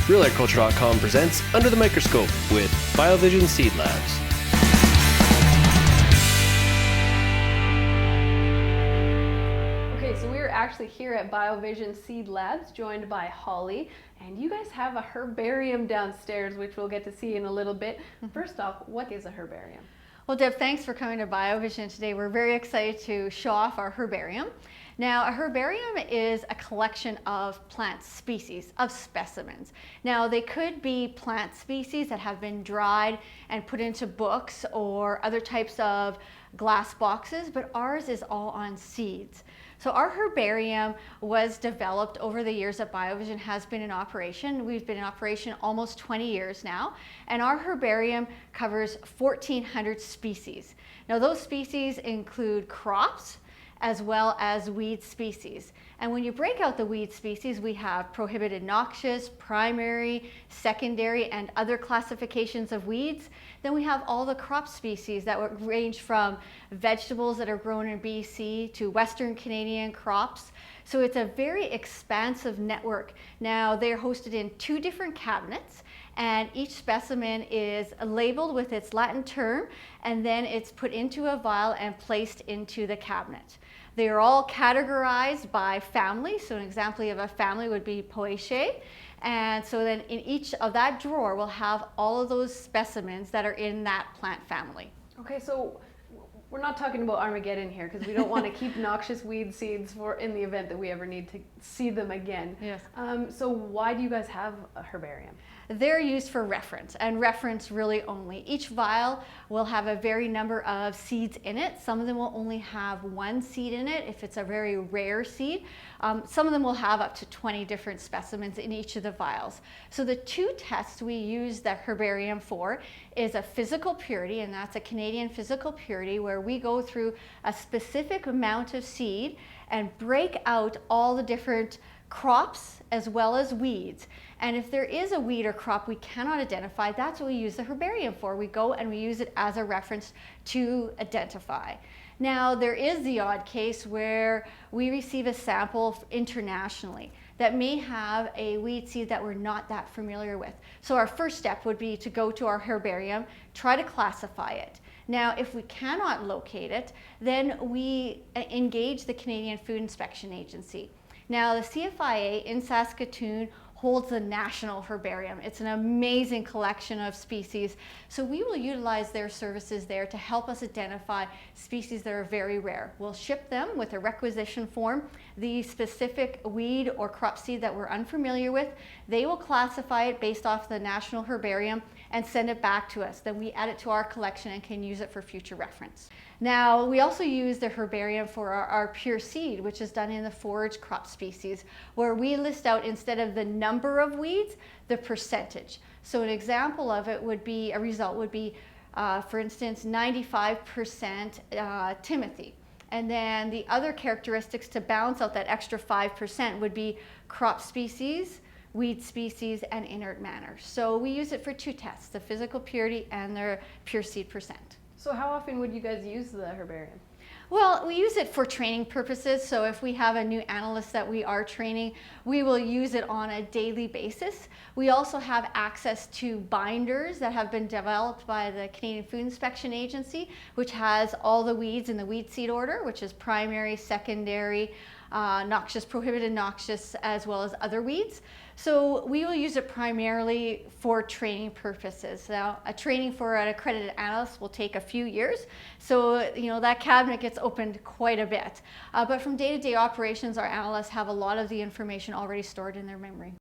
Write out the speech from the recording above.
RealAgriculture.com presents Under the Microscope with BioVision Seed Labs. Okay, so we're actually here at BioVision Seed Labs, joined by Holly, and you guys have a herbarium downstairs, which we'll get to see in a little bit. First off, what is a herbarium? Well, Deb, thanks for coming to BioVision today. We're very excited to show off our herbarium. Now, a herbarium is a collection of plant species, of specimens. Now, they could be plant species that have been dried and put into books or other types of glass boxes, but ours is all on seeds. So our herbarium was developed over the years that BioVision has been in operation. We've been in operation almost 20 years now, and our herbarium covers 1,400 species. Now, those species include crops, as well as weed species. And when you break out the weed species, we have prohibited noxious, primary, secondary, and other classifications of weeds. Then we have all the crop species that would range from vegetables that are grown in BC to Western Canadian crops. So it's a very expansive network. Now, they're hosted in 2 different cabinets, and each specimen is labeled with its Latin term, and then it's put into a vial and placed into the cabinet. They are all categorized by family. So an example of a family would be Poaceae. And so then in each of that drawer, we'll have all of those specimens that are in that plant family. Okay, so we're not talking about Armageddon here, because we don't want to keep noxious weed seeds for in the event that we ever need to see them again. Yes. So why do you guys have a herbarium? They're used for reference, and reference really only. Each vial will have a very number of seeds in it. Some of them will only have 1 seed in it if it's a very rare seed. Some of them will have up to 20 different specimens in each of the vials. So the 2 tests we use the herbarium for is a physical purity, and that's a Canadian physical purity, where we go through a specific amount of seed and break out all the different crops as well as weeds. And if there is a weed or crop we cannot identify, that's what we use the herbarium for. We go and we use it as a reference to identify. Now, there is the odd case where we receive a sample internationally that may have a weed seed that we're not that familiar with. So our first step would be to go to our herbarium, try to classify it. Now, if we cannot locate it, then we engage the Canadian Food Inspection Agency. Now, the CFIA in Saskatoon holds the national herbarium. It's an amazing collection of species. So we will utilize their services there to help us identify species that are very rare. We'll ship them with a requisition form, the specific weed or crop seed that we're unfamiliar with. They will classify it based off the national herbarium and send it back to us. Then we add it to our collection and can use it for future reference. Now, we also use the herbarium for our pure seed, which is done in the forage crop species, where we list out, instead of the number of weeds, the percentage. So an example of it would be, a result would be, for instance, 95% Timothy. And then the other characteristics to balance out that extra 5% would be crop species, weed species, and inert matter. So we use it for 2 tests, the physical purity and the pure seed percent. So how often would you guys use the herbarium? Well, we use it for training purposes. So if we have a new analyst that we are training, we will use it on a daily basis. We also have access to binders that have been developed by the Canadian Food Inspection Agency, which has all the weeds in the weed seed order, which is primary, secondary, noxious, prohibited noxious, as well as other weeds. So we will use it primarily for training purposes. Now, a training for an accredited analyst will take a few years. So, that cabinet gets opened quite a bit. But from day-to-day operations, our analysts have a lot of the information already stored in their memory.